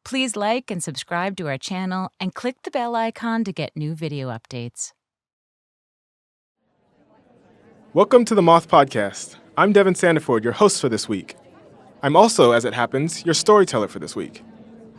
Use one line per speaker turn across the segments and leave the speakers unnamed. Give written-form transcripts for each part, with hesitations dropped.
Please like and subscribe to our channel and click the bell icon to get new video updates.
Welcome to the Moth podcast. I'm Devan Sandiford, your host for this week. I'm also, as it happens, your storyteller for this week.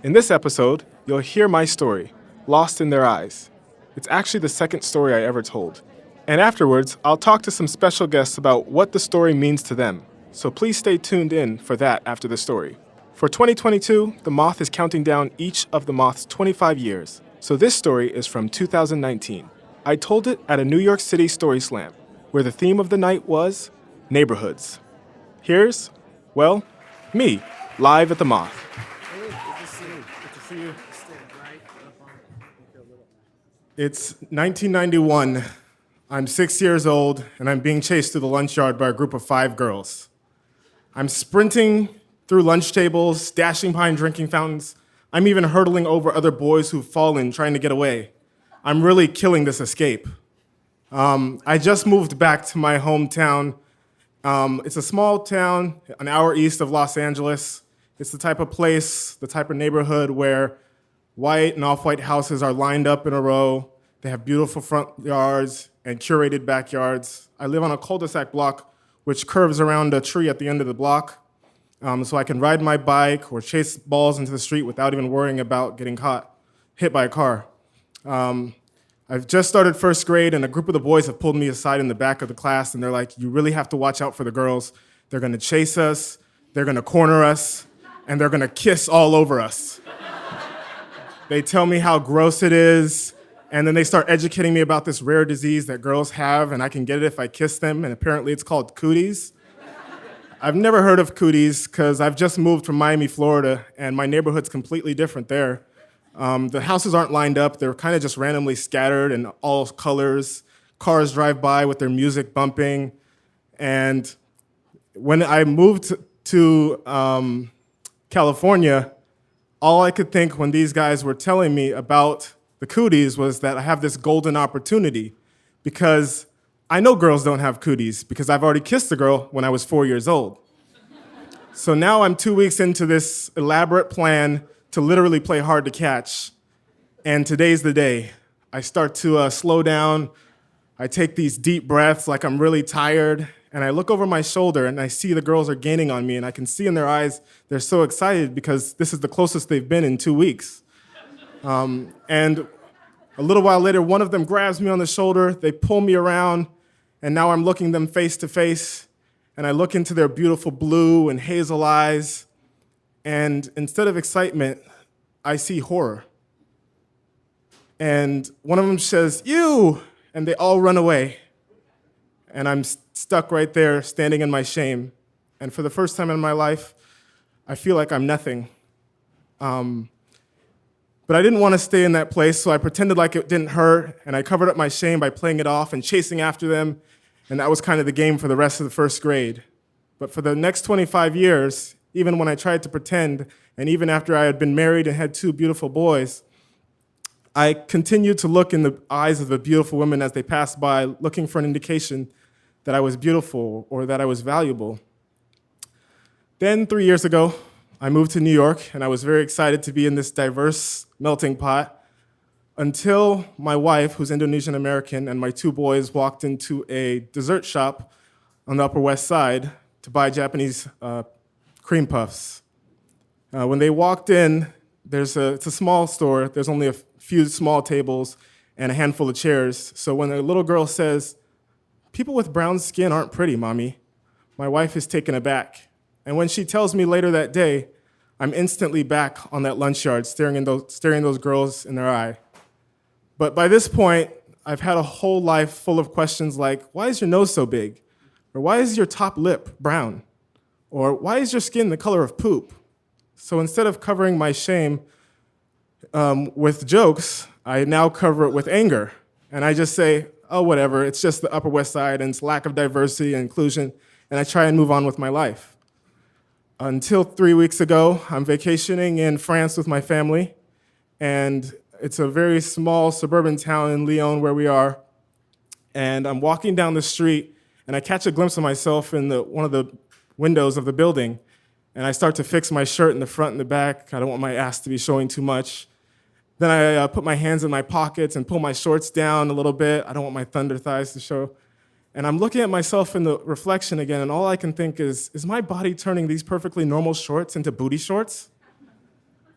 In this episode, you'll hear my story, Lost in Their Eyes. It's actually the second story I ever told. And afterwards, I'll talk to some special guests about what the story means to them. So please stay tuned in for that after the story. For 2022, the Moth is counting down each of the Moth's 25 years. So this story is from 2019. I told it at a New York City Story Slam, where the theme of the night was neighborhoods. Here's, well, me, live at the Moth.
Good to see you. Good to see you.
It's 1991. I'm 6 years old, and I'm being chased through the lunch yard by a group of 5 girls. I'm sprinting through lunch tables, dashing behind drinking fountains. I'm even hurdling over other boys who've fallen, trying to get away. I'm really killing this escape. I just moved back to my hometown. It's a small town, an hour east of Los Angeles. It's the type of place, the type of neighborhood where white and off-white houses are lined up in a row. They have beautiful front yards and curated backyards. I live on a cul-de-sac block which curves around a tree at the end of the block. So I can ride my bike or chase balls into the street without even worrying about getting hit by a car. I've just started first grade, and a group of the boys have pulled me aside in the back of the class, and they're like, you really have to watch out for the girls. They're gonna chase us, they're gonna corner us, and they're gonna kiss all over us. They tell me how gross it is, and then they start educating me about this rare disease that girls have, and I can get it if I kiss them, and apparently it's called cooties. I've never heard of cooties because I've just moved from Miami, Florida, and my neighborhood's completely different there. The houses aren't lined up. They're kind of just randomly scattered in all colors. Cars drive by with their music bumping. And when I moved to California, all I could think when these guys were telling me about the cooties was that I have this golden opportunity because I know girls don't have cooties because I've already kissed a girl when I was 4 years old. So now I'm 2 weeks into this elaborate plan to literally play hard to catch. And today's the day. I start to slow down. I take these deep breaths like I'm really tired. And I look over my shoulder and I see the girls are gaining on me. And I can see in their eyes, they're so excited because this is the closest they've been in 2 weeks. And a little while later, one of them grabs me on the shoulder. They pull me around. And now I'm looking them face to face, and I look into their beautiful blue and hazel eyes, and instead of excitement, I see horror. And one of them says, "You!" and they all run away. And I'm stuck right there, standing in my shame. And for the first time in my life, I feel like I'm nothing. But I didn't want to stay in that place, so I pretended like it didn't hurt, and I covered up my shame by playing it off and chasing after them, and that was kind of the game for the rest of the first grade. But for the next 25 years, even when I tried to pretend, and even after I had been married and had 2 beautiful boys, I continued to look in the eyes of the beautiful women as they passed by, looking for an indication that I was beautiful or that I was valuable. Then 3 years ago, I moved to New York, and I was very excited to be in this diverse melting pot until my wife, who's Indonesian American, and my 2 boys walked into a dessert shop on the Upper West Side to buy Japanese cream puffs. When they walked in, it's a small store. There's only a few small tables and a handful of chairs. So when a little girl says, "People with brown skin aren't pretty, Mommy," my wife is taken aback. And when she tells me later that day, I'm instantly back on that lunch yard, staring those girls in their eye. But by this point, I've had a whole life full of questions like, why is your nose so big? Or why is your top lip brown? Or why is your skin the color of poop? So instead of covering my shame with jokes, I now cover it with anger. And I just say, oh, whatever, it's just the Upper West Side and its lack of diversity and inclusion, and I try and move on with my life. Until 3 weeks ago, I'm vacationing in France with my family, and it's a very small suburban town in Lyon where we are, and I'm walking down the street, and I catch a glimpse of myself in one of the windows of the building, And I start to fix my shirt in the front and the back. I don't want my ass to be showing too much. Then I put my hands in my pockets and pull my shorts down a little bit. I don't want my thunder thighs to show. And I'm looking at myself in the reflection again, and all I can think is my body turning these perfectly normal shorts into booty shorts?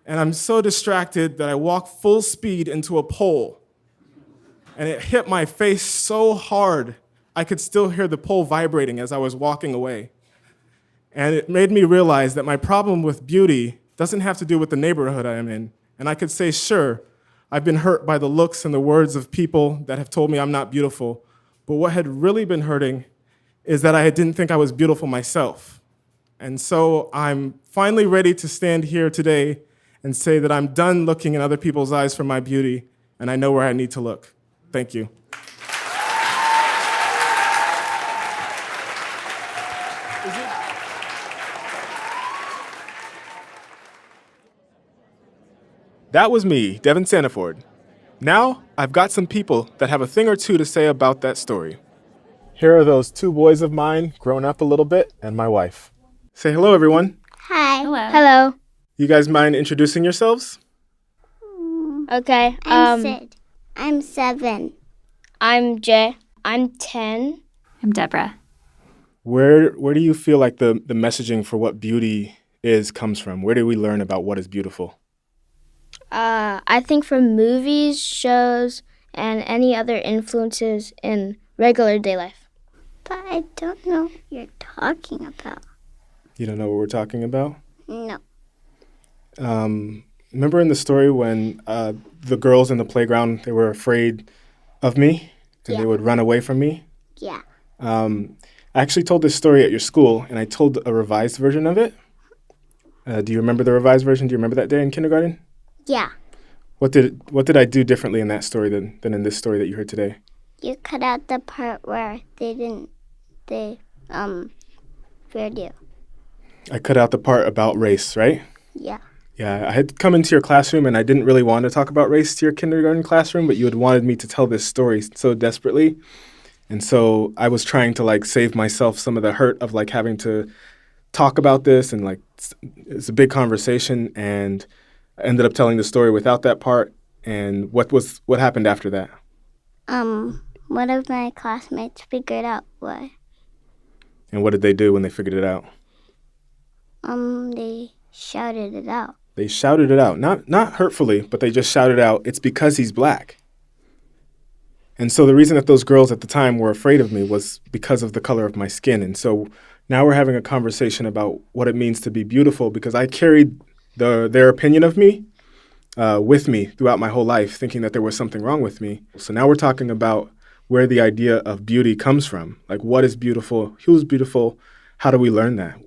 And I'm so distracted that I walk full speed into a pole. And it hit my face so hard, I could still hear the pole vibrating as I was walking away. And it made me realize that my problem with beauty doesn't have to do with the neighborhood I am in. And I could say, sure, I've been hurt by the looks and the words of people that have told me I'm not beautiful. But what had really been hurting is that I didn't think I was beautiful myself. And so I'm finally ready to stand here today and say that I'm done looking in other people's eyes for my beauty, and I know where I need to look. Thank you. That was me, Devan Sandiford. Now, I've got some people that have a thing or two to say about that story. Here are those two boys of mine, grown up a little bit, and my wife. Say hello, everyone.
Hi.
Hello.
Hello.
You guys mind introducing yourselves?
Okay.
I'm Sid. I'm 7.
I'm Jay. I'm 10.
I'm Deborah.
Where do you feel like the messaging for what beauty is comes from? Where do we learn about what is beautiful?
I think from movies, shows, and any other influences in regular day life.
But I don't know what you're talking about.
You don't know what we're talking about?
No.
Remember in the story when the girls in the playground, they were afraid of me and they
Yeah.
would run away from me?
Yeah.
I actually told this story at your school, and I told a revised version of it. Do you remember the revised version? Do you remember that day in kindergarten?
Yeah.
What did I do differently in that story than in this story that you heard today?
You cut out the part where they feared you.
I cut out the part about race, right?
Yeah.
Yeah, I had come into your classroom and I didn't really want to talk about race to your kindergarten classroom, but you had wanted me to tell this story so desperately. And so I was trying to like save myself some of the hurt of like having to talk about this, and like it's a big conversation, and I ended up telling the story without that part. And what happened after that?
One of my classmates figured out why.
And what did they do when they figured it out?
They shouted it out.
They shouted it out, not hurtfully, but they just shouted out, "It's because he's black." And so the reason that those girls at the time were afraid of me was because of the color of my skin. And so now we're having a conversation about what it means to be beautiful, because I carried their opinion of me with me throughout my whole life, thinking that there was something wrong with me. So now we're talking about where the idea of beauty comes from. Like, what is beautiful? Who's beautiful? How do we learn that?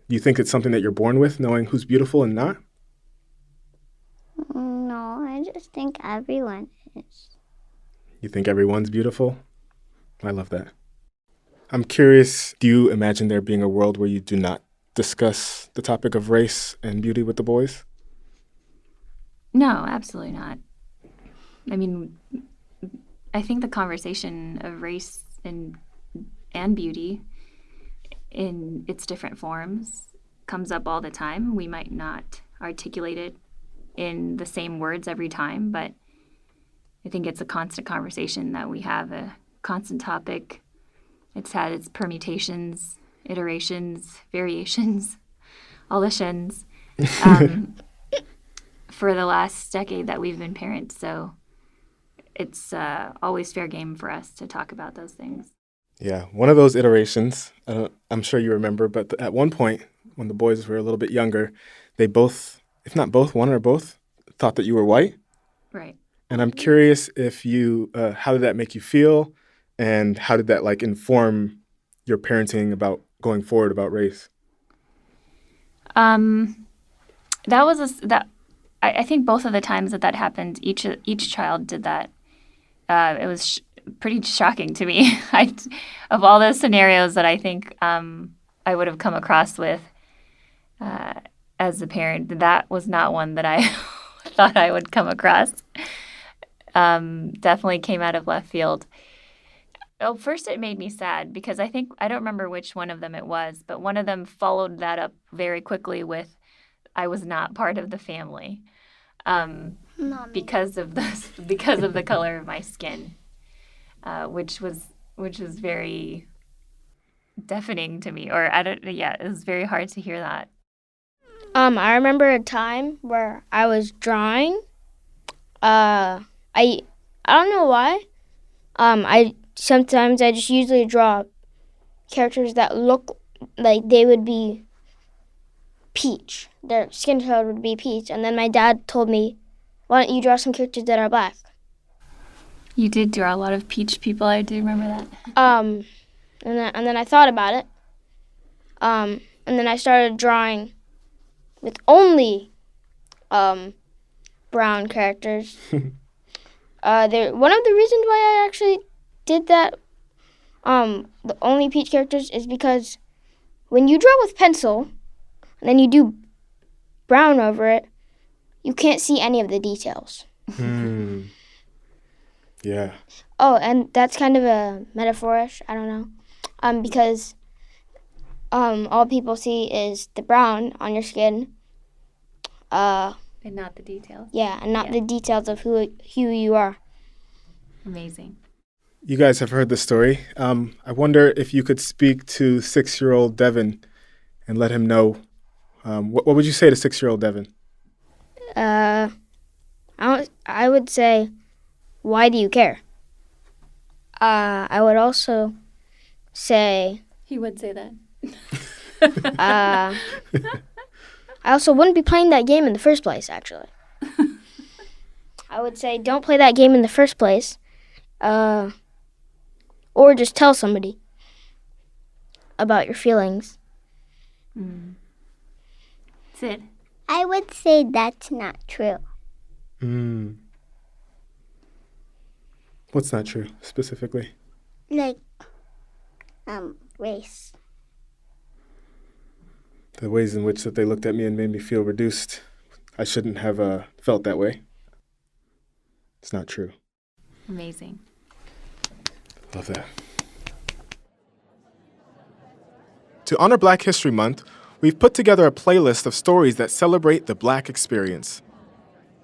Do you think it's something that you're born with, knowing who's beautiful and not?
No, I just think everyone is.
You think everyone's beautiful? I love that. I'm curious, do you imagine there being a world where you do not discuss the topic of race and beauty with the boys?
No, absolutely not. I mean, I think the conversation of race and beauty in its different forms comes up all the time. We might not articulate it in the same words every time, but I think it's a constant conversation that we have, a constant topic. It's had its permutations, iterations, variations, all the shins for the last decade that we've been parents. So it's always fair game for us to talk about those things.
Yeah, one of those iterations, I'm sure you remember, but at one point when the boys were a little bit younger, they both, if not both, one or both, thought that you were white.
Right.
And I'm curious if you, how did that make you feel? And how did that like inform your parenting about going forward about race?
I think both of the times that happened, each child did that. It was pretty shocking to me. Of all those scenarios that I think I would have come across with as a parent, that was not one that I thought I would come across. Definitely came out of left field. Oh, first it made me sad because I don't remember which one of them it was, but one of them followed that up very quickly with, I was not part of the family, because of because of the color of my skin, which was very deafening to me. Or I don't, yeah, it was very hard to hear that.
I remember a time where I was drawing. I don't know why. I just usually draw characters that look like they would be peach. Their skin color would be peach. And then my dad told me, why don't you draw some characters that are black?
You did draw a lot of peach people. I do remember that.
And then I thought about it. And then I started drawing with only brown characters. One of the reasons why I actually did that, the only peach characters, is because when you draw with pencil and then you do brown over it, you can't see any of the details.
Yeah.
Oh, and that's kind of a metaphorish, I don't know, because all people see is the brown on your skin.
And not the details.
Yeah, and not the details of who you are.
Amazing.
You guys have heard the story. I wonder if you could speak to 6-year-old Devan and let him know. What would you say to 6-year-old Devan?
I would say, why do you care? I would also say...
He would say that.
I also wouldn't be playing that game in the first place, actually. I would say, don't play that game in the first place. Or just tell somebody about your feelings.
Sid?
I would say that's not true.
What's not true, specifically?
Like, race.
The ways in which that they looked at me and made me feel reduced. I shouldn't have felt that way. It's not true.
Amazing.
Love that. To honor Black History Month, we've put together a playlist of stories that celebrate the Black experience.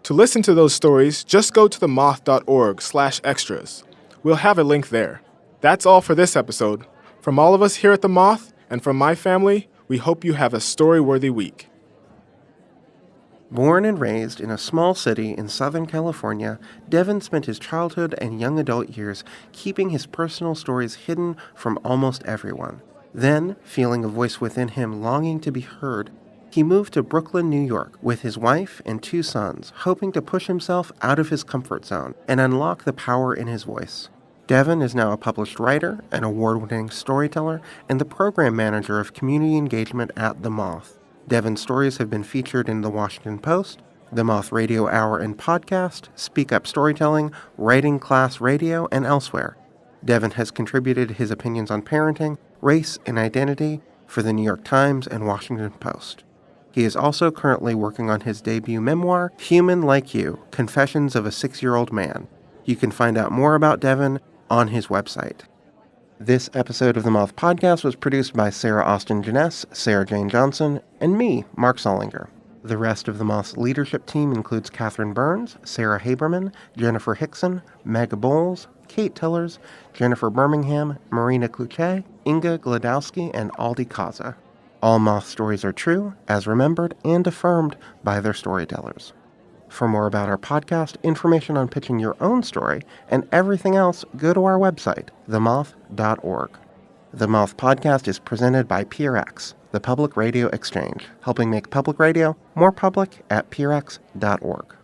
To listen to those stories, just go to themoth.org/extras. We'll have a link there. That's all for this episode. From all of us here at The Moth and from my family, we hope you have a story-worthy week.
Born and raised in a small city in Southern California, Devan spent his childhood and young adult years keeping his personal stories hidden from almost everyone. Then, feeling a voice within him longing to be heard, he moved to Brooklyn, New York, with his wife and 2 sons, hoping to push himself out of his comfort zone and unlock the power in his voice. Devan is now a published writer, an award-winning storyteller, and the program manager of community engagement at The Moth. Devan's stories have been featured in The Washington Post, The Moth Radio Hour and Podcast, Speak Up Storytelling, Writing Class Radio, and elsewhere. Devan has contributed his opinions on parenting, race, and identity for The New York Times and Washington Post. He is also currently working on his debut memoir, Human Like You, Confessions of a 6-Year-Old Man. You can find out more about Devan on his website. This episode of the Moth Podcast was produced by Sarah Austin Janess, Sarah Jane Johnson, and me, Mark Solinger. The rest of the Moth's leadership team includes Catherine Burns, Sarah Haberman, Jennifer Hickson, Meg Bowles, Kate Tillers, Jennifer Birmingham, Marina Kluche, Inga Gladowski, and Aldi Kaza. All Moth stories are true, as remembered and affirmed by their storytellers. For more about our podcast, information on pitching your own story, and everything else, go to our website, themoth.org. The Moth Podcast is presented by PRX, the Public Radio Exchange, helping make public radio more public at prx.org.